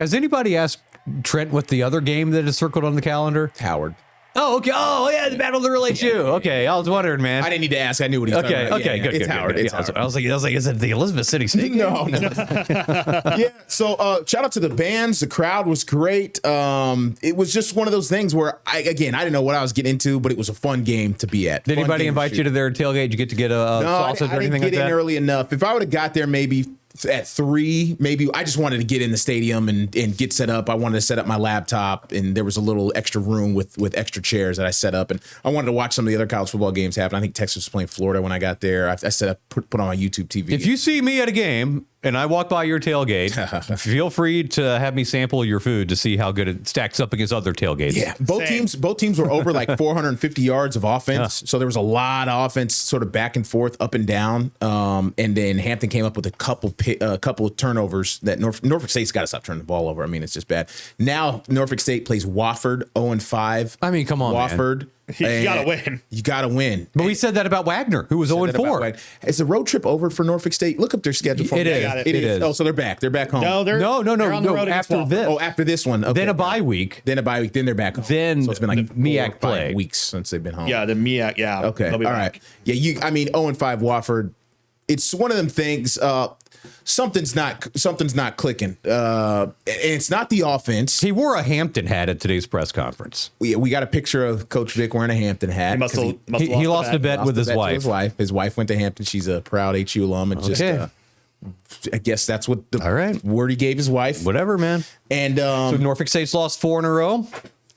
Has anybody asked Trent what the other game that is circled on the calendar? Howard. Oh, okay. Oh, yeah, the Battle of the Relay Shoe. Okay, I was wondering, man. I didn't need to ask. I knew what he was talking about. Okay, good. It's Howard. Good. I was like, is it the Elizabeth City State? No. Yeah. So shout out to the bands. The crowd was great. It was just one of those things where I didn't know what I was getting into, but it was a fun game to be at. Did anybody invite you to their tailgate? Did you get to get a sausage or anything like that? I didn't get in early enough. If I would have got there maybe at 3, maybe I just wanted to get in the stadium and get set up. I wanted to set up my laptop, and there was a little extra room with extra chairs that I set up, and I wanted to watch some of the other college football games happen. I think Texas was playing Florida when I got there. I set up, put on my YouTube TV. If you see me at a game and I walk by your tailgate, feel free to have me sample your food to see how good it stacks up against other tailgates. Yeah, both teams were over 450 yards of offense, so there was a lot of offense, sort of back and forth, up and down. And then Hampton came up with a couple of turnovers that Norfolk State's got to stop turning the ball over. I mean, it's just bad. Now Norfolk State plays Wofford 0-5. I mean, come on, Wofford. Man. You gotta win. You gotta win. But we said that about Wagner, who was 0-4. Is the road trip over for Norfolk State? Look up their schedule. It is. Oh, so they're back. They're back home. No, they're on the road after this. Oh, after this one. Okay. Then a bye week. Then they're back home. Then so it's been like MEAC 4 or 5 play. weeks since they've been home. Yeah, the MEAC. Yeah. Okay. All right. Yeah. 0-5 Wofford. It's one of them things. Something's not clicking. And it's not the offense. He wore a Hampton hat at today's press conference. We got a picture of Coach Vick wearing a Hampton hat. He lost a bet with his wife. His wife went to Hampton. She's a proud HU alum. And I guess that's what the All right. word he gave his wife. Whatever, man. And So Norfolk State's lost 4 in a row.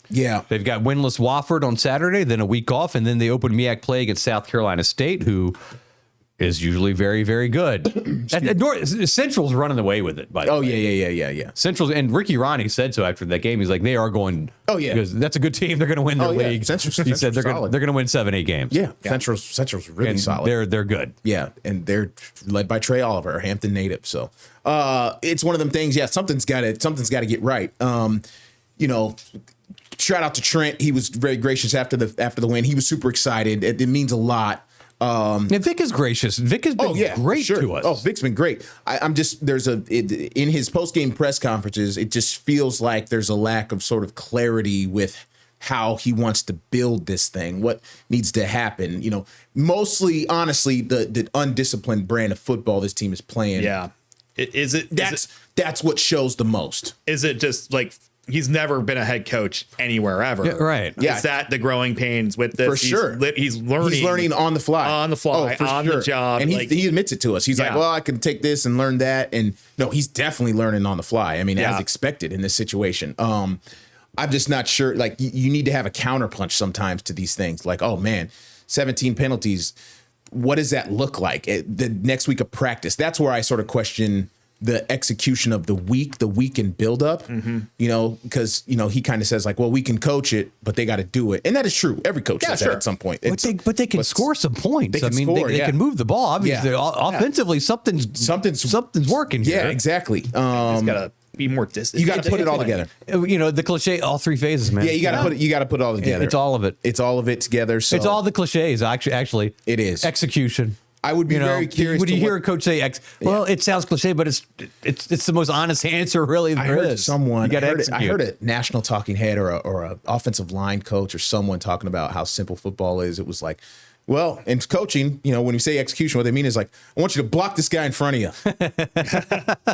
yeah, They've got winless Wofford on Saturday, then a week off, and then they open MEAC play against South Carolina State, who is usually very, very good. Central's running away with it, by the way. yeah. Central's, and Ricky Ronnie said so after that game. He's like, they are going. Oh, yeah. Because that's a good team. They're going to win their league. Central's he said they're solid. going to win 7-8 games. Yeah, Central's really And solid. They're good. Yeah, and they're led by Trey Oliver, a Hampton native. So it's one of them things. Yeah, something's got to get right. You know, shout out to Trent. He was very gracious after the win. He was super excited. It means a lot. And Vic is gracious. Vic has been great to us. Oh, Vic's been great. I'm just in his post game press conferences, it just feels like there's a lack of sort of clarity with how he wants to build this thing, what needs to happen. You know, mostly, honestly, the undisciplined brand of football this team is playing. Yeah. That's what shows the most. Is it just like he's never been a head coach anywhere ever? Yeah, right. Yeah. Is that the growing pains with this? For sure. He's learning. He's learning on the fly. On the fly, for on the job. And he admits it to us. He's like, Yeah. well, I can take this and learn that. And no, he's definitely learning on the fly. I mean, Yeah. as expected in this situation. I'm just not sure. Like, you need to have a counterpunch sometimes to these things. Like, oh, man, 17 penalties. What does that look like? The next week of practice? That's where I sort of question the execution of the weekend buildup, you know, because, you know, he kind of says like, well, we can coach it, but they got to do it. And that is true. Every coach says that at some point. But they can score some points. They can score, they can move the ball. Obviously, offensively, something's working here. Yeah, exactly. He's got to be more distant. You got to put it all together. You know, the cliche, all 3 phases, man. Yeah, you got to put it all together. It's all of it. It's all of it together. So It's all the cliches. Actually, it is execution. I would be very curious. When you hear a coach say well, it sounds cliche, but it's the most honest answer really there is. I heard a national talking head or a offensive line coach or someone talking about how simple football is. It was like, well, in coaching, you know, when you say execution, what they mean is like, I want you to block this guy in front of you.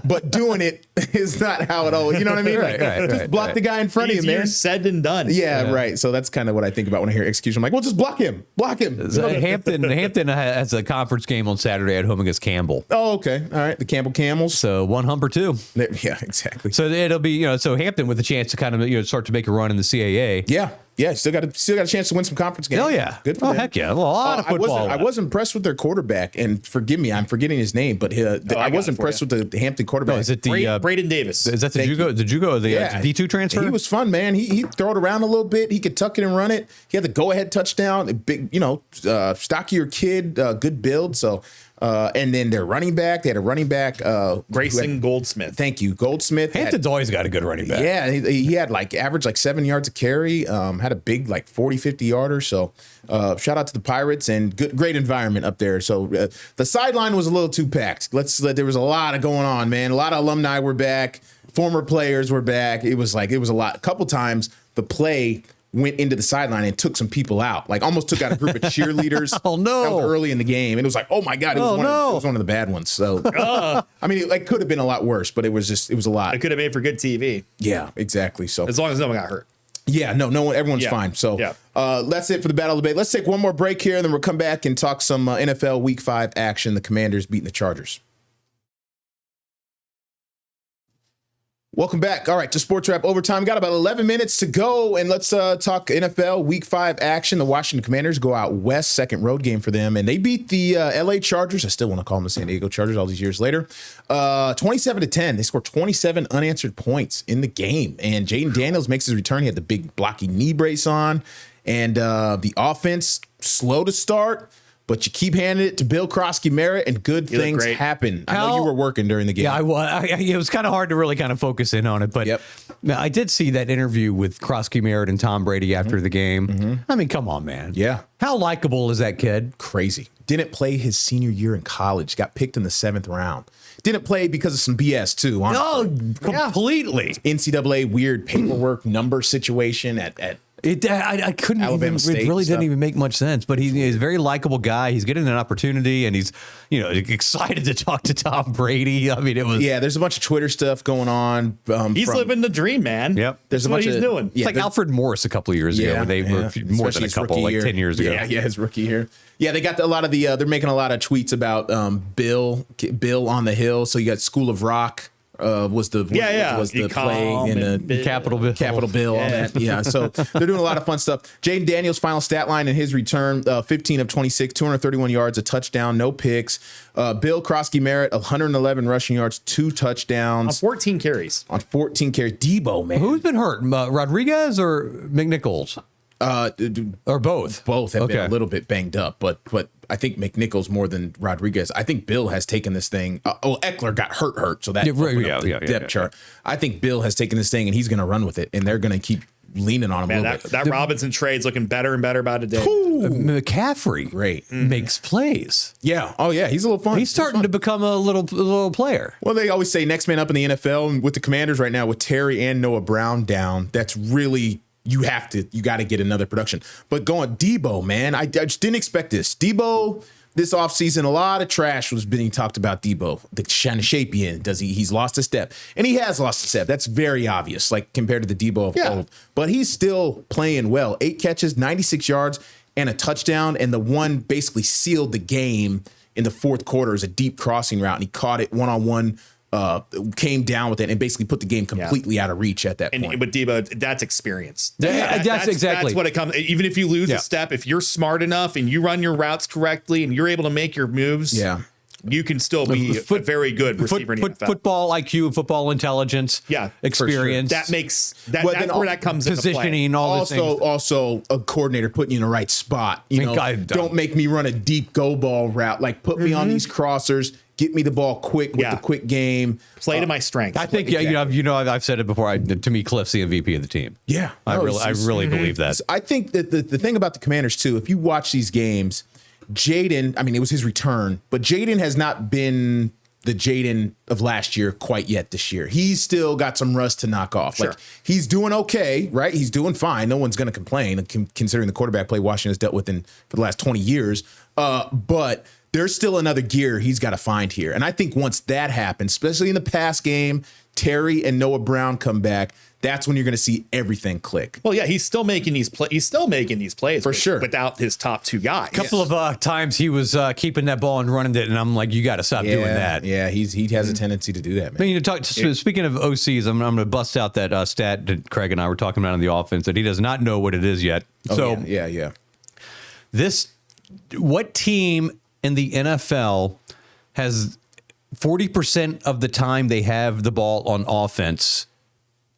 But doing it is not how it always, you know what I mean? Just block the guy in front of you, man. Said and done. Yeah, right. So that's kind of what I think about when I hear execution. I'm like, well, just block him. Block him. Hampton has a conference game on Saturday at home against Campbell. Oh, okay. All right. The Campbell Camels. So one hump or two. Yeah, exactly. So it'll be, you know, so Hampton with a chance to kind of, you know, start to make a run in the CAA. Yeah, still got a chance to win some conference games. Hell yeah. Good for them. Heck yeah. A lot of football. I was impressed with their quarterback, and forgive me, I'm forgetting his name, but I was impressed with the Hampton quarterback. No, is it the Braden Davis? Is that the JUCO, the D2 transfer? He was fun, man. He'd throw it around a little bit. He could tuck it and run it. He had the go-ahead touchdown. A big, you know, stockier kid, good build. So, and then their running back, they had a running back, Grayson Goldsmith. Thank you, Goldsmith. Hampton's always got a good running back. Yeah, he had average 7 yards a carry. Had a big 40-50 yarder. So shout out to the Pirates and great environment up there. So the sideline was a little too packed. There was a lot of going on, man. A lot of alumni were back. Former players were back. It was a lot. A couple times the play went into the sideline and took some people out, almost took out a group of cheerleaders. Oh no! That was early in the game, and it was like, oh my god, it was one of the bad ones. So, I mean, it could have been a lot worse, but it was a lot. It could have made for good TV. Yeah, exactly. So as long as no one got hurt. Yeah, no one, everyone's fine. So that's it for the Battle of the Bay. Let's take one more break here, and then we'll come back and talk some NFL Week 5 action. The Commanders beating the Chargers. Welcome back. All right, to Sportswrap Overtime. Got about 11 minutes to go, and let's talk NFL Week 5 action. The Washington Commanders go out west, second road game for them, and they beat the LA Chargers. I still want to call them the San Diego Chargers all these years later. 27-10. They scored 27 unanswered points in the game, and Jaden Daniels makes his return. He had the big blocky knee brace on, and the offense slow to start. But you keep handing it to Bill Krosky-Merritt, and good things happen. I know you were working during the game. Yeah, it was kind of hard to really kind of focus in on it. But I did see that interview with Krosky-Merritt and Tom Brady after the game. I mean, come on, man. Yeah. How likable is that kid? Crazy. Didn't play his senior year in college. Got picked in the 7th round. Didn't play because of some BS, too. Honestly. Oh, completely. NCAA weird paperwork number situation at I couldn't Alabama even, State it really stuff. didn't even make much sense, but he's a very likable guy. He's getting an opportunity and he's, excited to talk to Tom Brady. I mean, it was, Yeah, there's a bunch of Twitter stuff going on. He's living the dream, man. Yep. There's That's a bunch what he's of doing. Yeah, it's like Alfred Morris a couple of years ago when they were more Especially than a his couple, rookie like year. 10 years ago. Yeah, his rookie year. Yeah, they got a lot of the. They're making a lot of tweets about Bill on the Hill. So you got School of Rock. Was the play in the Capitol Bill. all that. Yeah, so they're doing a lot of fun stuff. Jaden Daniels' final stat line in his return: 15 of 26, 231 yards, a touchdown, no picks. Bill Krosky-Merritt, 111 rushing yards, 2 touchdowns On 14 carries. on 14 carries. Debo, man, Who's been hurt? Rodriguez or McNichols? Or both? both have been a little bit banged up, but I think McNichols more than Rodriguez. I think Bill has taken this thing. Eckler got hurt, so that opened up the depth chart. I think Bill has taken this thing and he's going to run with it, and they're going to keep leaning on him a Man, little bit. that Robinson trade's looking better and better by the day. McCaffrey Great. makes plays. Yeah. Oh, yeah. He's a little fun. He's starting to become a little player. Well, they always say next man up in the NFL, and with the Commanders right now, with Terry and Noah Brown down, that's really. You got to get another production. But going Debo, man, I just didn't expect this. Debo, this offseason, a lot of trash was being talked about Debo. The kind of shape he in. He's lost a step. And he has lost a step. That's very obvious, like compared to the Debo of old. But he's still playing well. 8 catches, 96 yards, and a touchdown. And the one basically sealed the game in the fourth quarter as a deep crossing route. And he caught it one-on-one. Came down with it and basically put the game completely out of reach at that point. And with Debo, that's experience. That's exactly. That's what it comes. Even if you lose a step, if you're smart enough and you run your routes correctly and you're able to make your moves, you can still be a very good receiver in the NFL. Football IQ, football intelligence, experience. That makes that's where that comes into play. Positioning, all those things. Also, a coordinator putting you in the right spot. Don't make me run a deep go ball route. Like put me on these crossers. Get me the ball quick with the quick game. Play to my strengths. I think I've said it before. To me, Cliff's the MVP of the team. Yeah, I really believe that. I think that the thing about the Commanders too, if you watch these games, Jaden, I mean, it was his return, but Jaden has not been the Jaden of last year quite yet this year. He's still got some rust to knock off. Sure. Like he's doing okay, right? He's doing fine. No one's going to complain considering the quarterback play Washington has dealt with for the last 20 years. But there's still another gear he's got to find here. And I think once that happens, especially in the pass game, Terry and Noah Brown come back, that's when you're going to see everything click. Well, yeah, he's still making these plays For sure without his top 2 guys. A couple of times he was keeping that ball and running it, and I'm like, you got to stop doing that. Yeah, he has a tendency to do that, man. Speaking of OCs, I'm going to bust out that stat that Craig and I were talking about on the offense that he does not know what it is yet. Yeah. What team in the NFL has 40% of the time they have the ball on offense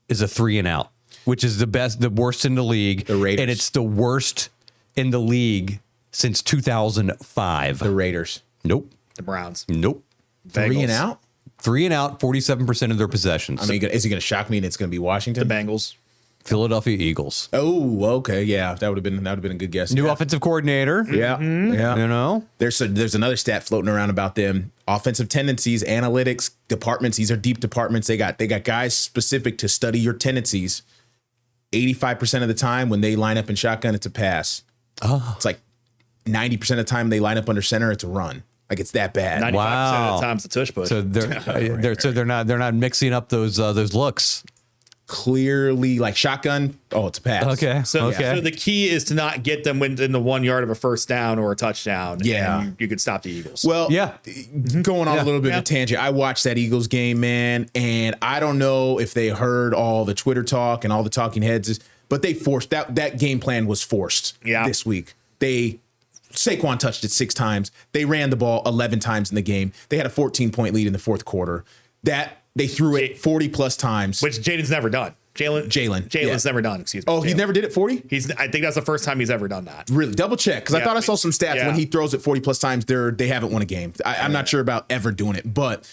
is a 3 and out, which is the worst in the league. The Raiders. And it's the worst in the league since 2005. The Raiders. Nope. The Browns. Nope. Bengals. 3 and out? 3 and out, 47% of their possessions. I mean, is he going to shock me and it's going to be Washington? The Bengals. Philadelphia Eagles. Oh, okay. Yeah, that would have been a good guess. New offensive coordinator. Yeah. There's another stat floating around about them. Offensive tendencies, analytics, departments. These are deep departments. They got guys specific to study your tendencies. 85% of the time when they line up in shotgun, it's a pass. Oh. It's like 90% of the time they line up under center, it's a run. Like it's that bad. 95% of the time it's a tush push. So they're not mixing up those looks. Clearly, like shotgun. Oh, it's a pass. Okay. So the key is to not get them within the 1 yard of a first down or a touchdown. Yeah. And you could stop the Eagles. Well, going on a little bit of a tangent. I watched that Eagles game, man, and I don't know if they heard all the Twitter talk and all the talking heads, but they forced that game plan was forced this week. Saquon touched it 6 times. They ran the ball 11 times in the game. They had a 14-point lead in the fourth quarter. They threw it 40-plus times. Which Jaden's never done. Jalen's never done, excuse me. Oh, he never did it 40? I think that's the first time he's ever done that. Really? Double check, because I thought I saw some stats when he throws it 40-plus times, they haven't won a game. I'm not sure about ever doing it, but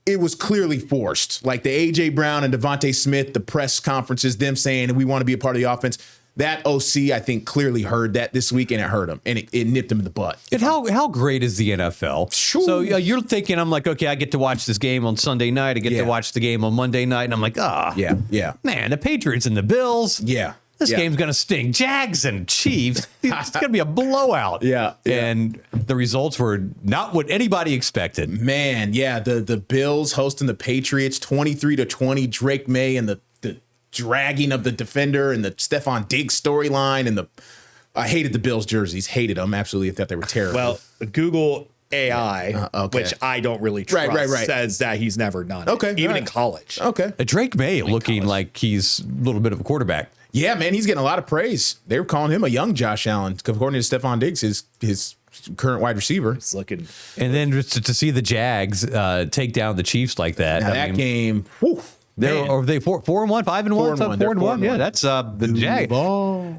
it was clearly forced. Like the A.J. Brown and Devontae Smith, the press conferences, them saying we want to be a part of the offense. That OC, I think, clearly heard that this week, and it hurt him, and it nipped him in the butt. And how great is the NFL? Sure. So you're thinking, I'm like, okay, I get to watch this game on Sunday night. I get to watch the game on Monday night, and I'm like, yeah. man, the Patriots and the Bills. Yeah. this game's going to sting. Jags and Chiefs, it's going to be a blowout. Yeah. And the results were not what anybody expected. Man, yeah, the Bills hosting the Patriots 23-20, Drake May and the dragging of the defender and the Stephon Diggs storyline and I hated the Bills jerseys, hated them, absolutely. I thought they were terrible. Well, Google AI, which I don't really trust, says that he's never done it, even in college. Okay. Drake May looking like he's a little bit of a quarterback. Yeah, man, he's getting a lot of praise. They were calling him a young Josh Allen, according to Stephon Diggs, his current wide receiver. It's looking. And then just to see the Jags take down the Chiefs like that. Now, that game, whew, are they 4-1, 5-1, 4-1? Yeah, that's the Jags.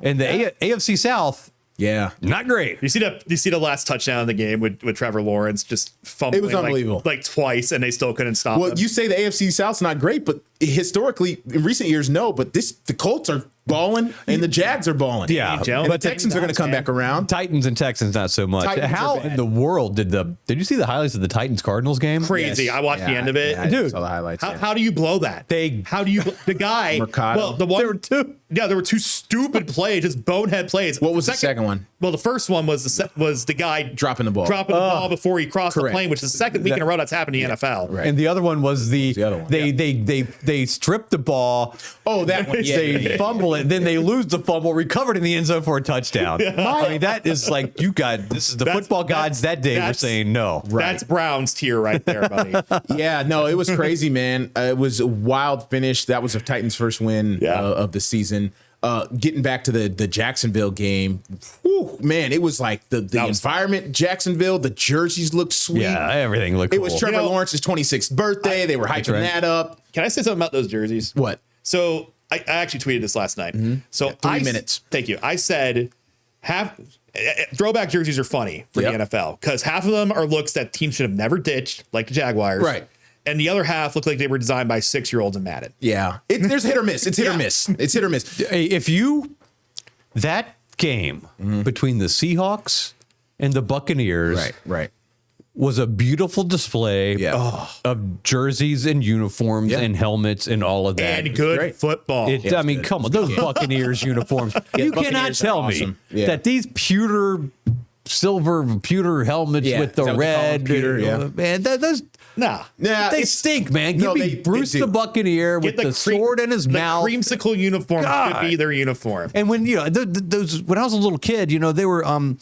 And the AFC South. Yeah, not great. You see the last touchdown in the game with Trevor Lawrence just fumbling. It was unbelievable, like twice, and they still couldn't stop him. Well, you say the AFC South's not great, but historically, in recent years, no. But the Colts are balling, and the Jags are balling. Yeah, but the Texans are going to come back around. Titans and Texans, not so much. Titans How in the world did you see the highlights of the Titans Cardinals game? Crazy. Yes. I watched the end of it. Yeah, dude. Saw the highlights. How do you blow that? The guy. Mercado. Well, the one. There were two. Yeah, there were two stupid plays, just bonehead plays. What was the second one? Well, the first one was the guy dropping the ball before he crossed the plane, which is the second week in a row that's happened in the NFL. Right. And the other one was the other one. They stripped the ball. Oh, that one. They fumble it, then they lose the fumble, recovered in the end zone for a touchdown. I mean, that is like this is the football gods that day were saying no. That's Browns tier right there, buddy. Yeah, no, it was crazy, man. It was a wild finish. That was the Titans' first win of the season. Getting back to the Jacksonville game, whew, man, it was like the environment in Jacksonville, the jerseys looked sweet. Yeah, everything looked cool. It was Trevor Lawrence's 26th birthday. They were hyping that up. Can I say something about those jerseys? What? So I actually tweeted this last night. Mm-hmm. So 3 minutes. Thank you. I said throwback jerseys are funny for the NFL because half of them are looks that teams should have never ditched, like the Jaguars. Right. And the other half look like they were designed by 6-year-olds in Madden. Yeah. There's hit or miss. It's hit or miss. It's hit or miss. That game between the Seahawks and the Buccaneers was a beautiful display of jerseys and uniforms and helmets and all of that. And good football. I mean, come on, those Buccaneers uniforms. You cannot tell me that these silver pewter helmets with the red. Man, those... Nah, they stink, man. Give me Bruce the Buccaneer with the sword in his mouth. The creamsicle uniform should be their uniform. And when those when I was a little kid, they were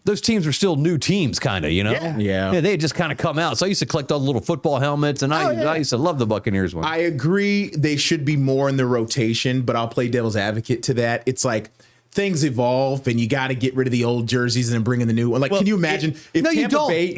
those teams were still new teams, kind of, Yeah, they had just kind of come out. So I used to collect all the little football helmets, and I used to love the Buccaneers one. I agree they should be more in the rotation, but I'll play devil's advocate to that. It's like things evolve, and you got to get rid of the old jerseys and then bring in the new one. Like, can you imagine if Tampa Bay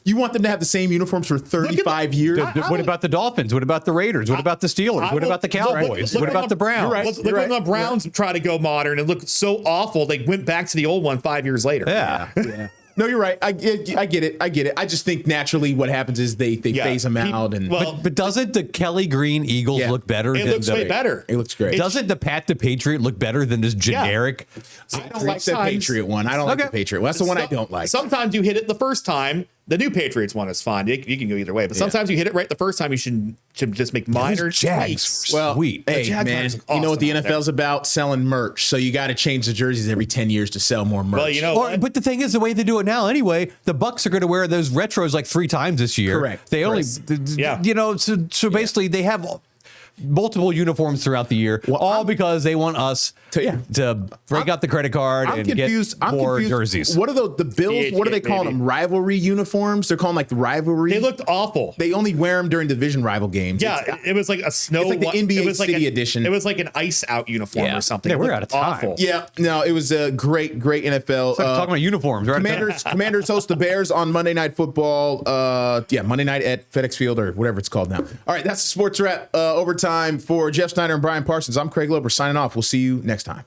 you want them to have the same uniforms for 35 years? What about the Dolphins? What about the Raiders? What about the Steelers? What about the Cowboys? What about the Browns? Look when the Browns try to go modern and look so awful, they went back to the old one 5 years later. Yeah. No, you're right. I get it. I just think naturally what happens is they phase them out. But doesn't the Kelly Green Eagles look better? It looks way better. It looks great. Doesn't the Pat the Patriot look better than this generic? I don't like the Patriot one. I don't like the Patriot one. That's the one I don't like. Sometimes you hit it the first time. The new Patriots one is fine. You can go either way. But sometimes you hit it right the first time. You should just make minor tweaks. Well, sweet. Hey, man, awesome, you know what the NFL's about? Selling merch. So you got to change the jerseys every 10 years to sell more merch. Well, but the thing is, the way they do it now anyway, the Bucks are going to wear those retros like 3 times this year. Correct. They only, so basically they have multiple uniforms throughout the year, because they want us to break out the credit card and get more jerseys. What are the Bills? What are they calling them? Rivalry uniforms? They're calling like the rivalry. They looked awful. They only wear them during division rival games. Yeah, it was like a snow. It's like the NBA City edition. It was like an ice out uniform or something. Yeah, we're out of time. Awful. Yeah, no, it was a great NFL. Talking about uniforms, right? Commanders host the Bears on Monday Night Football. Monday night at FedEx Field or whatever it's called now. All right, that's the Sports Wrap overtime for Jeff Snyder and Brian Parsons. I'm Craig Lober signing off. We'll see you next time.